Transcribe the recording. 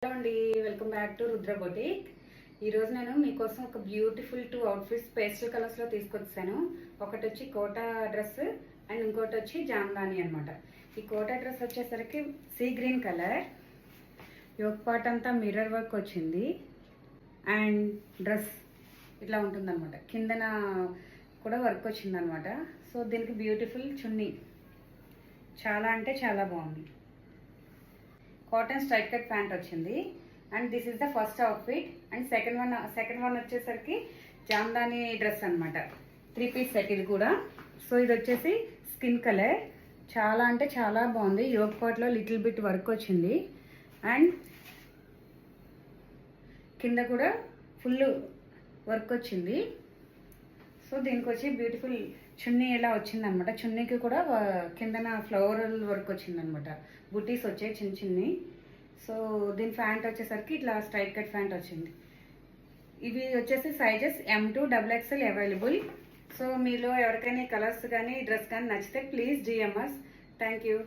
Hello అండి, welcome back to Rudra boutique. ఈరోజు నేను మీకోసం ఒక బ్యూటిఫుల్ 2 అవుట్ఫిట్స్ పేస్టల్ కలర్స్లో తీసుకొచ్చాను. ఒకటి వచ్చి కోటా డ్రెస్ అండ్ ఇంకోటి వచ్చి జామ్దాని అనమాట. ఈ కోటా డ్రెస్ వచ్చేసరికి sea green colour, yoke part అంతా మిర్రర్ వర్క్ వచ్చింది అండ్ డ్రెస్ ఇట్లా ఉంటుందన్నమాట. కిందన కూడా వర్క్ వచ్చిందనమాట. సో దీనికి బ్యూటిఫుల్ చున్నీ, చాలా అంటే చాలా బాగుంది. కాటన్ స్ట్రైట్ కట్ ప్యాంట్ వచ్చింది and this is the first outfit. And second one వచ్చేసరికి జామ్దాని డ్రెస్ అనమాట. 3 పీస్ సెట్ ఇది కూడా. సో ఇది వచ్చేసి స్కిన్ కలర్, చాలా అంటే చాలా బాగుంది. యోక్ పార్ట్లో లిటిల్ బిట్ వర్క్ వచ్చింది అండ్ కింద కూడా ఫుల్ వర్క్ వచ్చింది. సో దీనికి వచ్చి బ్యూటిఫుల్ చున్నీ ఇలా వచ్చిందనమాట. చున్నీకి కూడా కిందన ఫ్లవరల్ వర్క్ వచ్చిందనమాట. బుటీస్ వచ్చాయి చిన్న చిన్ని. సో దీని ప్యాంట్ వచ్చేసరికి ఇట్లా స్ట్రైట్ కట్ ప్యాంట్ వచ్చింది. ఇవి వచ్చేసి sizes M2 XXL available. So మీలో ఎవరికైనా కలర్స్ కానీ డ్రెస్ కానీ నచ్చితే please DM us. Thank you.